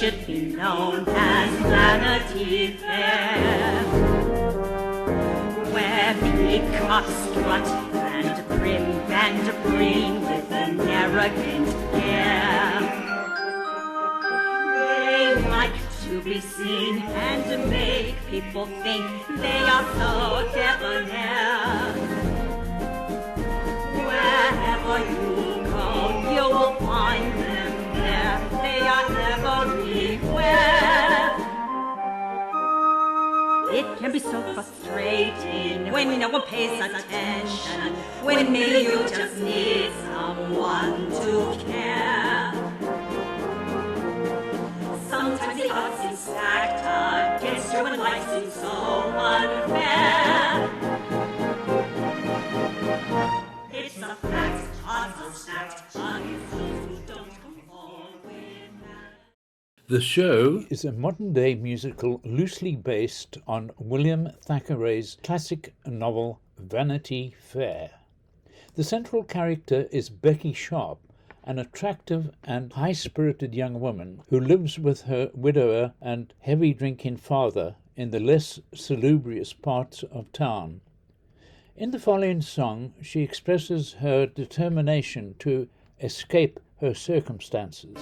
should be known as Vanity Fair, where peacocks strut and prim and preen with an arrogant air. They like to be seen and make people think they are so debonair. Wherever you go, you will find them there. They are everywhere. It can be so frustrating when no one pays attention, when maybe you just need someone to care. Sometimes the odds seem stacked against you when life seems so unfair. It's a fact, odds are stacked against those who don't conform with that. The show is a modern-day musical loosely based on William Thackeray's classic novel Vanity Fair. The central character is Becky Sharpe, an attractive and high-spirited young woman who lives with her widower and heavy-drinking father in the less salubrious parts of town. In the following song, she expresses her determination to escape her circumstances.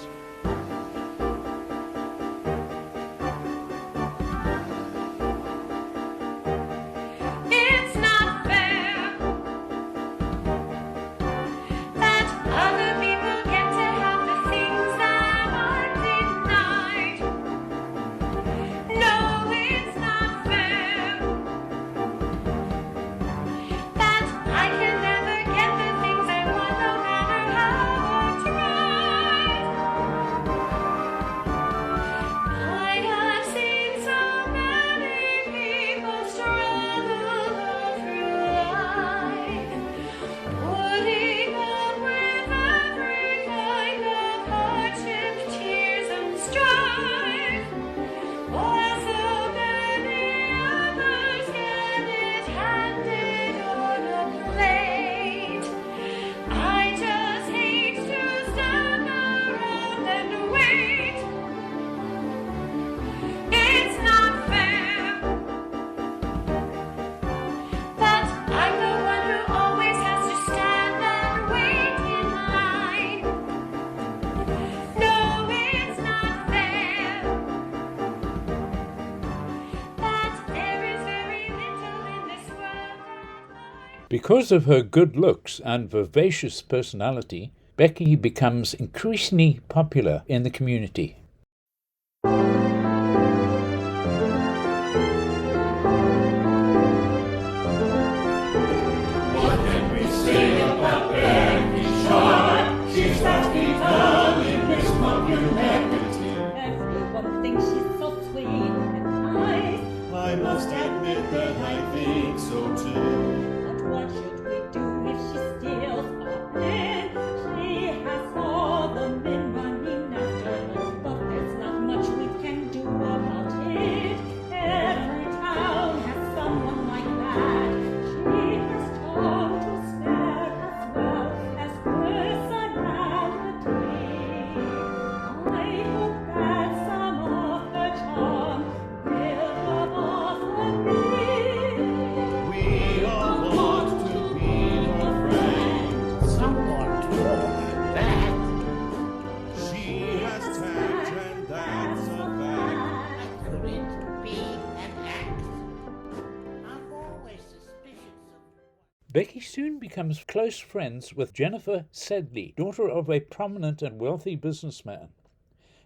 Because of her good looks and vivacious personality, Becky becomes increasingly popular in the community. What can we say about Becky Sharpe? She's that becoming Miss Popularity. Everyone thinks she's so sweet and nice. I must admit that I think so too. What should we do if she steals our men? She has all the men running after her, but there's not much we can do about it. Every town has someone like that. She has come to spare as well as personality. I hope that some of her charm will rub off on me. We all want to be her friend. Someone told that. She has tact, and that's a fact. Could it be an act? I'm always suspicious of. Becky soon becomes close friends with Jennifer Sedley, daughter of a prominent and wealthy businessman.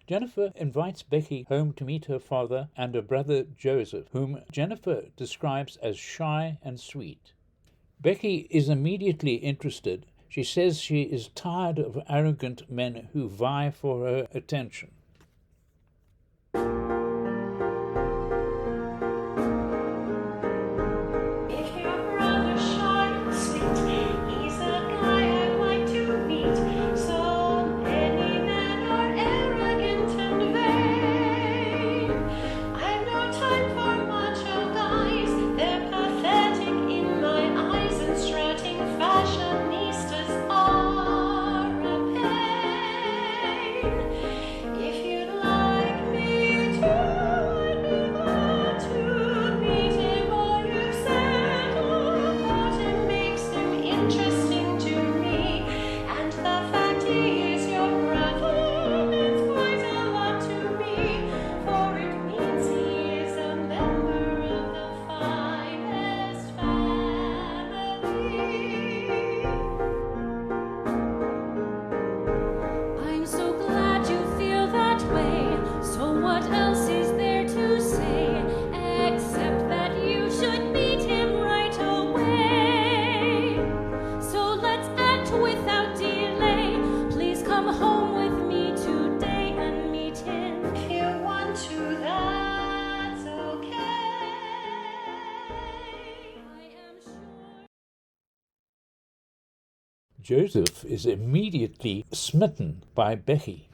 Jennifer invites Becky home to meet her father and her brother Joseph, whom Jennifer describes as shy and sweet. Becky is immediately interested. She says she is tired of arrogant men who vie for her attention. If you're rather shy and sweet, he's a guy I'd like to meet. So many men are arrogant and vain. I've no time for macho guys. They're pathetic in my eyes, and strutting fashionistas are a pain. If Joseph is immediately smitten by Becky.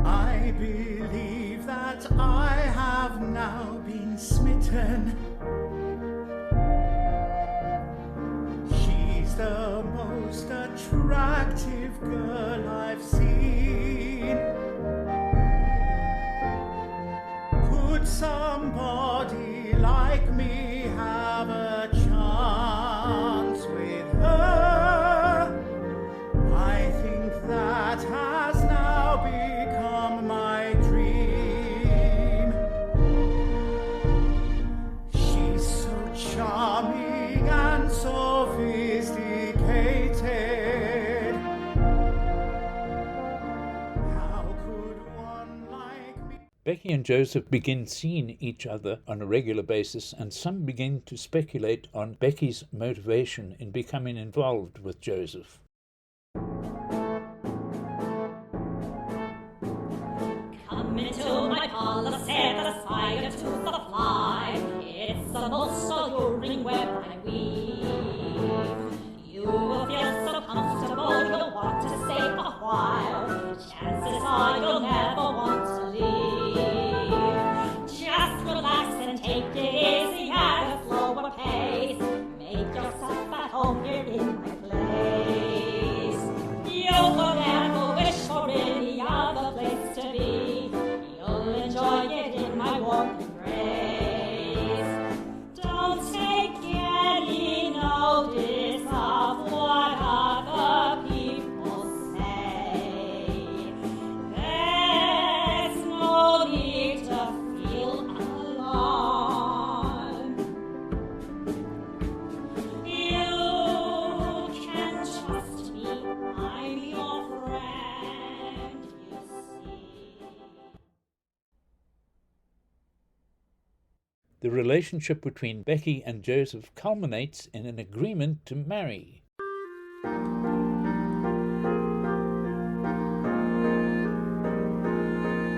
I believe that I have now been smitten. She's the most attractive girl I've seen. Could somebody like me have a chance with her? I think that has now become my dream. She's so charming and sophisticated. How could one like me? Becky and Joseph begin seeing each other on a regular basis, and some begin to speculate on Becky's motivation in becoming involved with Joseph. Come into my parlor, satisfied to the fly. It's the most alluring web I weave. You will feel so comfortable, you'll want to stay a while. Chances are you'll never want to leave. Just relax and take it easy at a slower pace. Make yourself at home here in my place. You'll never wish for any other place to be. You'll enjoy it in my warm embrace. Don't take any notice of what other people say. There's no need to feel alarmed. You can trust me, I'm your friend, you see. The relationship between Becky and Joseph culminates in an agreement to marry.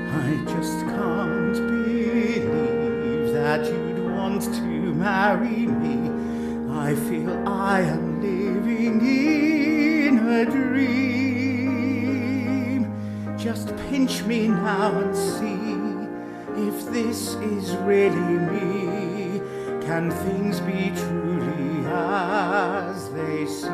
I just can't believe that you'd want to marry me. I feel I am living in a dream. Just pinch me now and see if this is really me. Can things be truly as they seem?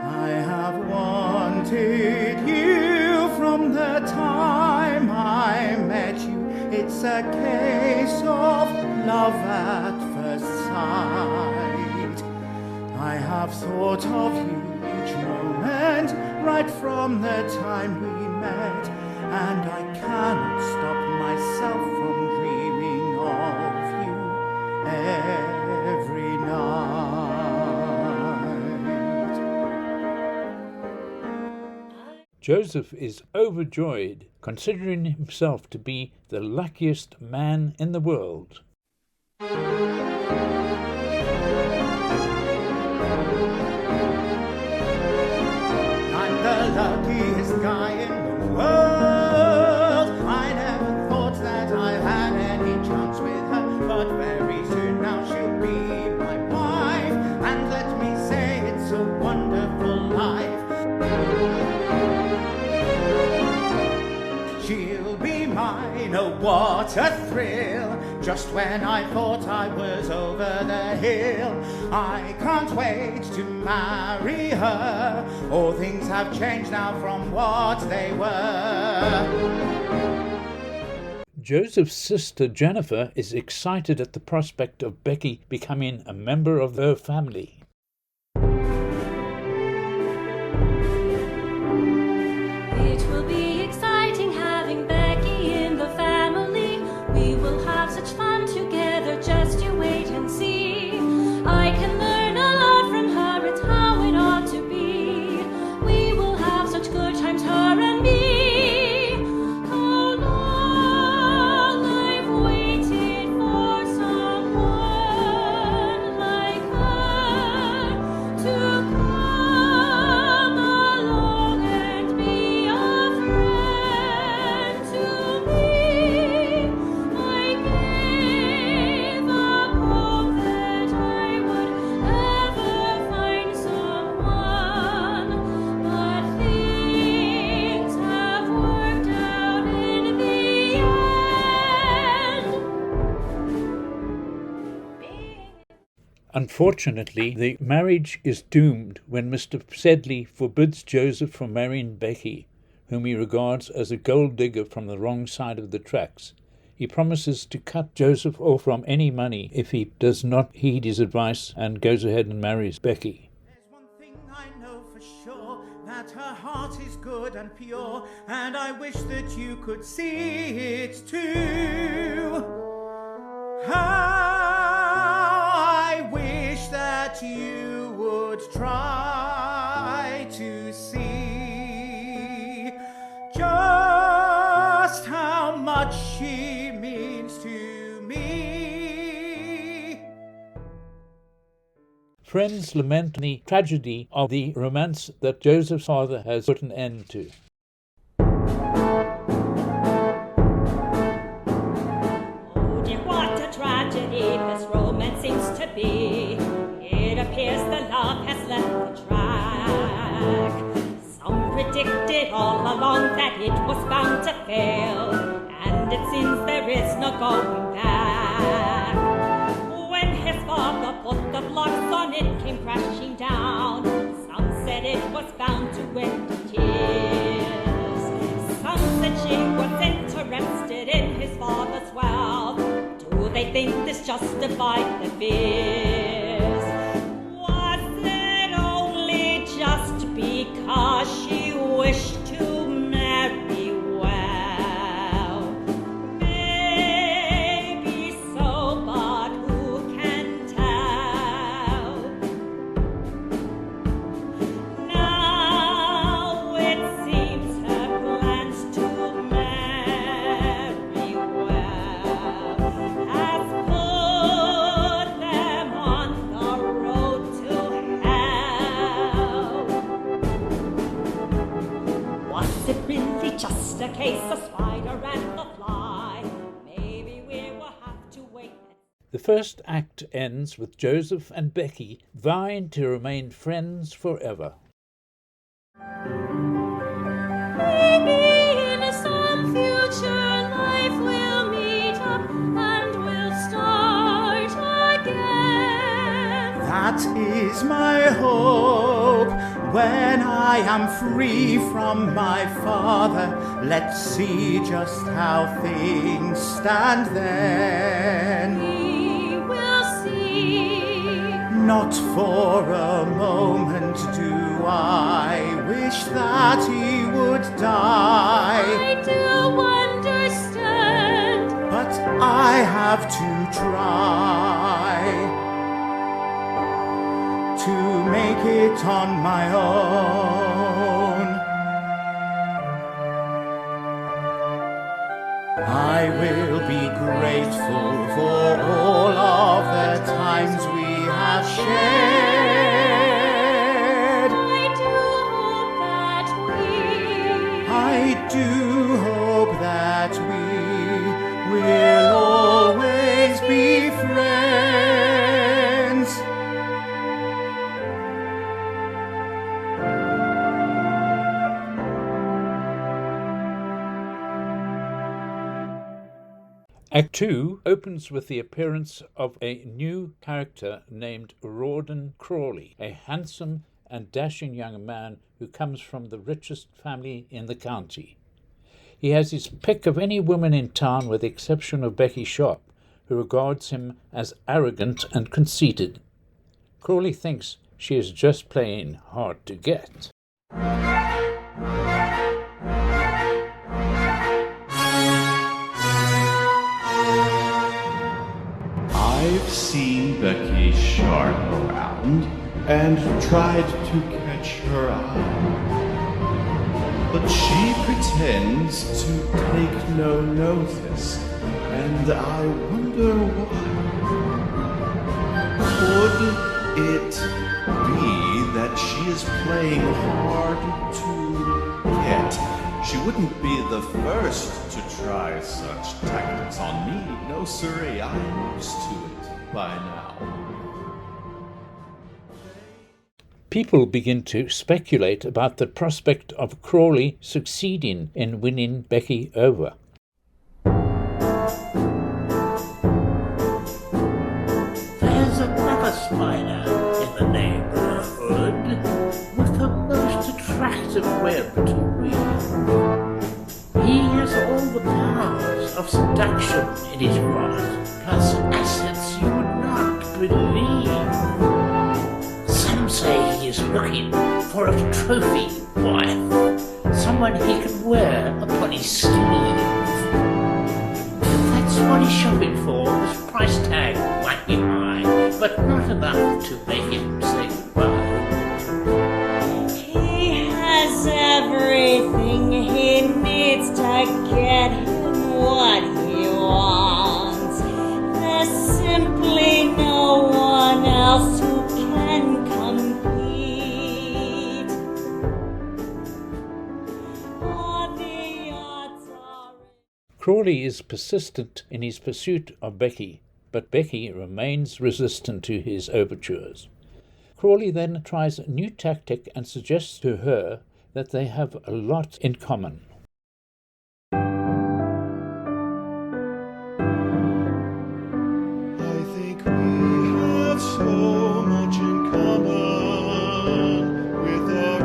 I have wanted you from the time I met you. It's a case of love at first sight. I have thought of you each moment, right from the time we met, and I cannot stop myself from dreaming of you every night. Joseph is overjoyed, considering himself to be the luckiest man in the world. I'm the luckiest guy in the world. I never thought that I had any chance with her, but very soon now she'll be my wife. And let me say it's a wonderful life. She'll be mine, oh what a thrill. Just when I thought I was over the hill, I can't wait to marry her. All things have changed now from what they were. Joseph's sister Jennifer is excited at the prospect of Becky becoming a member of her family. It will be exciting having Becky in the family. We will have such fun together, just you wait and see. I can learn a lot from her, it's how it ought to be. We will have such good times, her and me. How long I've waited for someone like her. Unfortunately, the marriage is doomed when Mr. Sedley forbids Joseph from marrying Becky, whom he regards as a gold digger from the wrong side of the tracks. He promises to cut Joseph off from any money if he does not heed his advice and goes ahead and marries Becky. There's one thing I know for sure, that her heart is good and pure, and I wish that you could see it too. How I wish that you would try to see just how much she means to me. Friends lament the tragedy of the romance that Joseph's father has put an end to. Oh dear, what a tragedy this romance seems to be. It appears the love has left the track. Some predicted all along that it was bound to fail, and it seems there is no going back. When his father put the blocks on, it came crashing down. Some said it was bound to end in tears. Some said she was interested in his father's wealth. Do they think this justified the fears? Was it only just because she wished to marry well? Maybe so, but who can tell? Now it seems her plans to marry well has put them on the road to hell. Was it really just a case of spider and the fly? Maybe we will have to wait. The first act ends with Joseph and Becky vying to remain friends forever. Maybe in some future life we'll meet up and we'll start again. That is my hope. When I am free from my father, let's see just how things stand then. We will see. Not for a moment do I wish that he would die, I do understand. but I have to try to make it on my own. I will be grateful for all of the times we have shared. I do hope that I do hope that we will always be friends. Act 2 opens with the appearance of a new character named Rawden Crawkey, a handsome and dashing young man who comes from the richest family in the county. He has his pick of any woman in town with the exception of Becky Sharpe, who regards him as arrogant and conceited. Crawley thinks she is just plain hard to get. I've seen Becky Sharpe around and tried to catch her eye, but she pretends to take no notice, and I wonder why. Could it be that she is playing hard to get? She wouldn't be the first to try such tactics on me. No, sirree, I'm used to it by now. People begin to speculate about the prospect of Crawley succeeding in winning Becky over. There's another spider. bit of web to weave. He has all the powers of seduction in his grasp, plus assets you would not believe. Some say he is looking for a trophy wife, someone he can wear upon his sleeve. That's what he's shopping for. His price tag might be high, but not enough to make him say goodbye. He has everything he needs to get him what he wants. There's simply no one else who can compete. The odds are... Crawley is persistent in his pursuit of Becky, but Becky remains resistant to his overtures. Crawley then tries a new tactic and suggests to her that they have a lot in common. I think we have so much in common, with our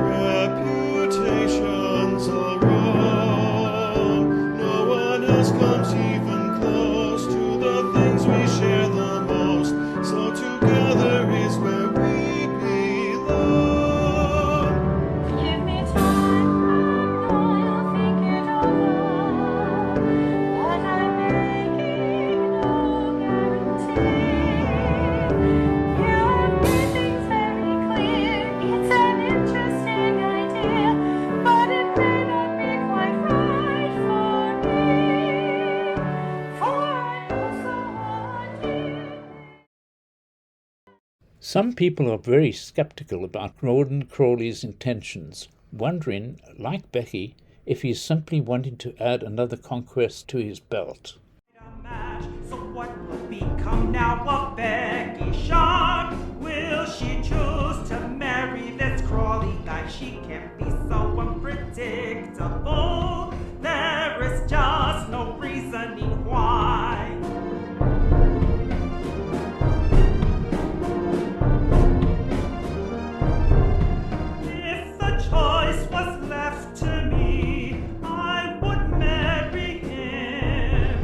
reputations all wrong. No one else comes even close to the things we share the most, so together is where we belong. Give me time, I'll think it over. But I'm making no guarantee. You're making very clear it's an interesting idea, but it may not be quite right for me. For I also want you. Some people are very skeptical about Rawden Crawley's intentions, wondering, like Becky, if he is simply wanting to add another conquest to his belt. So what will become now of Becky Sharpe? Will she choose to marry this Crawley guy? She can't be so unpredictable. There is just no reasoning why. If the choice was left to me, I would marry him.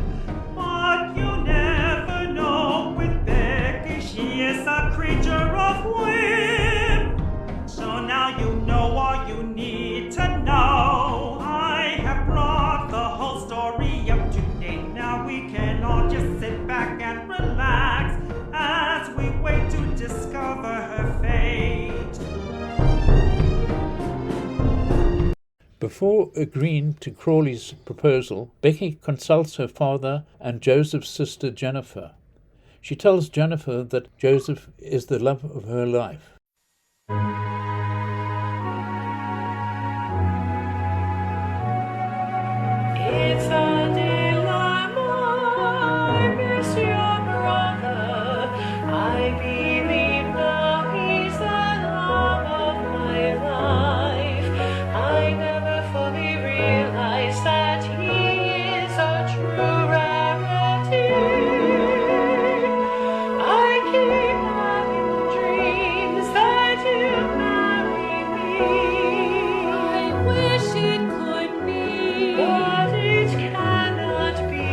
But you never know with Becky, she is a creature of whim. So now you know all you need to know. I have brought the whole story up to date. Now we can all just sit back and relax as we wait to discover her fate. Before agreeing to Crawley's proposal, Becky consults her father and Joseph's sister Jennifer. She tells Jennifer that Joseph is the love of her life. It's a dilemma, I miss your brother. I believe now he's the love of my life. I never fully realized that he is a true rarity. I keep having dreams that you marry me. I wish it could be, but it cannot be.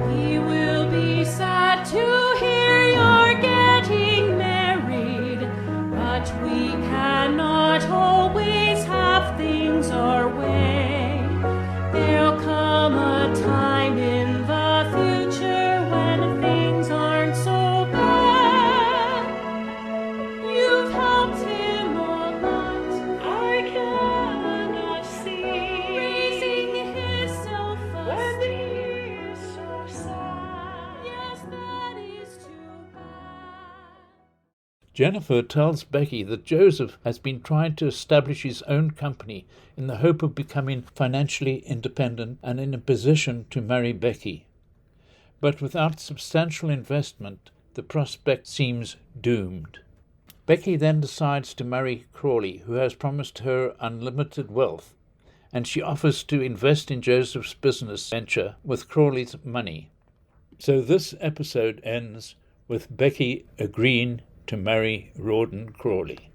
We will be sad to hear you're getting married, but we cannot always have things our way. There'll come a time in the future when things aren't so bad. You've helped him a lot, I cannot see. Raising his self-esteem when he is so sad. Yes, that is too bad. Jennifer tells Becky that Joseph has been trying to establish his own company in the hope of becoming financially independent and in a position to marry Becky. But without substantial investment, the prospect seems doomed. Becky then decides to marry Crawley, who has promised her unlimited wealth, and she offers to invest in Joseph's business venture with Crawley's money. So this episode ends with Becky agreeing to marry Rawden Crawkey.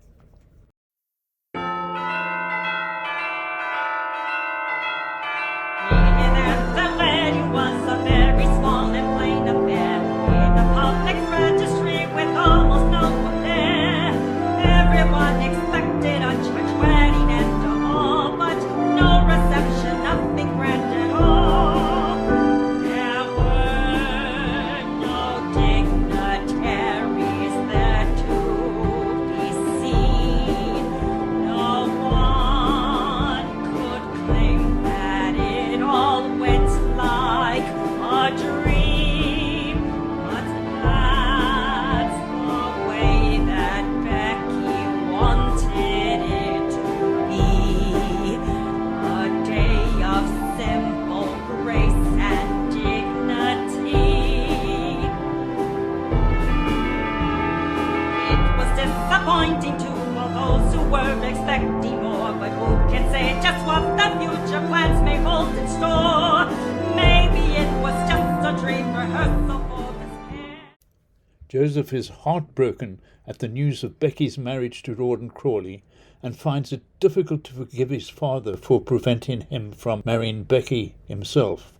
disappointing to all those who were expecting more. But who can say just what the future plans may hold in store? Maybe it was just a dream rehearsal for this pair. Joseph is heartbroken at the news of Becky's marriage to Rawden Crawkey and finds it difficult to forgive his father for preventing him from marrying Becky himself.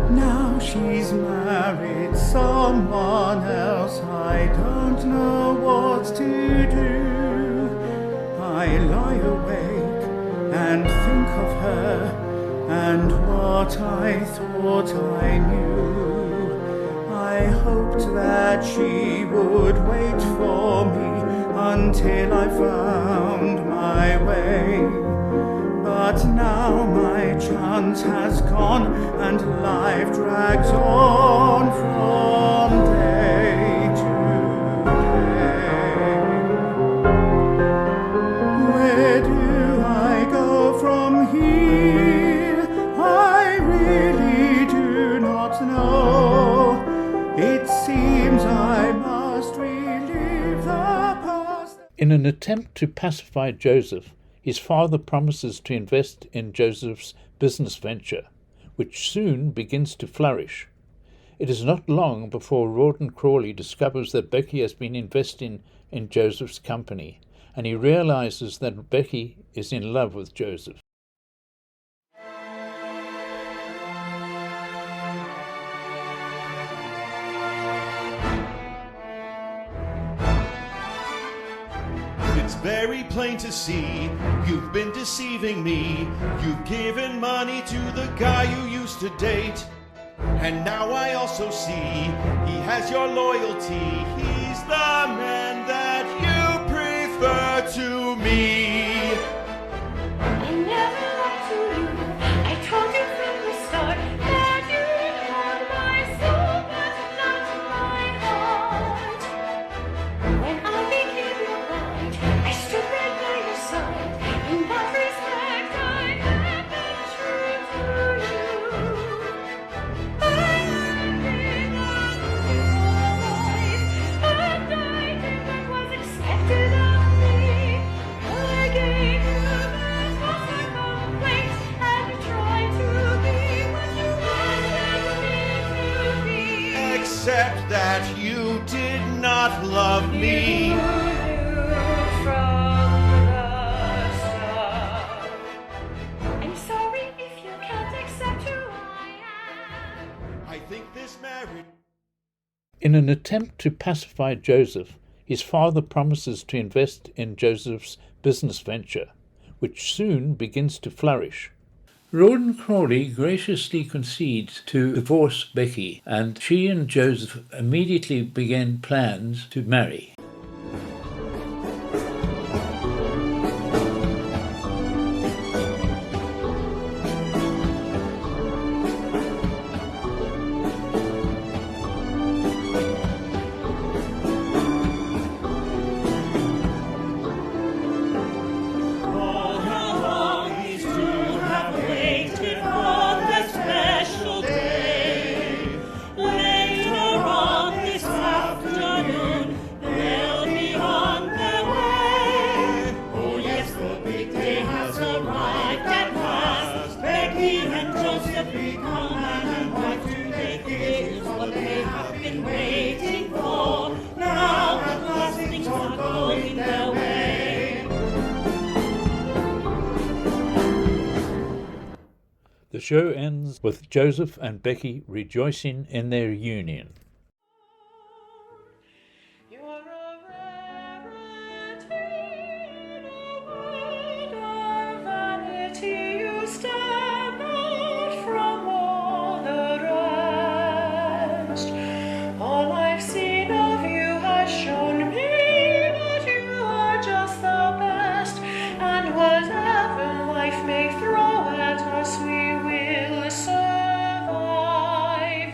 Now she's married someone else. I don't know what to do. I lie awake and think of her and what I thought I knew. I hoped that she would wait for me until I found my way. But now my chance has gone and life drags on from day to day. Where do I go from here? I really do not know. It seems I must relive the past. In an attempt to pacify Joseph, his father promises to invest in Joseph's business venture, which soon begins to flourish. It is not long before Rawden Crawkey discovers that Becky has been investing in Joseph's company, and he realizes that Becky is in love with Joseph. It's very plain to see you've been deceiving me. You've given money to the guy you used to date. And now I also see he has your loyalty. He's the man that you prefer to me. I never lied to you. I told you from the start that you'd have my soul, but not my heart. When I became your bride, I stood right by your side. In that respect, I have been true to you. I learned in that life, and I did what was expected of me. I gave you the most I complaints, and you tried to be what you wanted me to be. Except that you did not love me. You knew from the start. I'm sorry if you can't accept who I am. I think this marriage... In an attempt to pacify Joseph, his father promises to invest in Joseph's business venture, which soon begins to flourish. Rawden Crawkey graciously concedes to divorce Becky, and she and Joseph immediately begin plans to marry. Oh, how long these two have waited for the special day. Later on this afternoon, they'll be on their way. Oh yes, the big day has arrived at last. Becky and Joseph become man and wife today. It is what they have been waiting for. Now at last things are going their way. The show ends with Joseph and Becky rejoicing in their union. You're a rarity in a world of vanity. You stand out from all the rest. All I've seen of you has shown me that you are just the best. And whatever life may throw at us, we will survive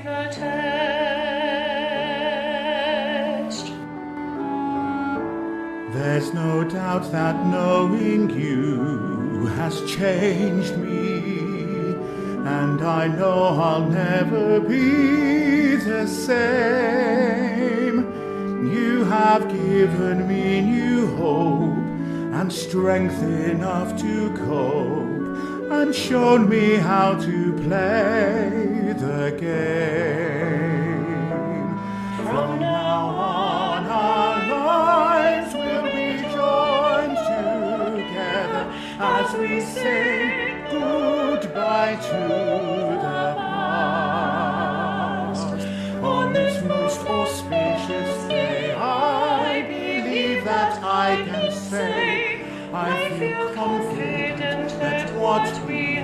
the test. There's no doubt that knowing you has changed me, and I know I'll never be the same. You have given me new hope and strength enough to cope, and shown me how to play the game. From now on our lives will be joined together as we say goodbye to the past. On this most auspicious day, I believe that I can say I feel confident that what we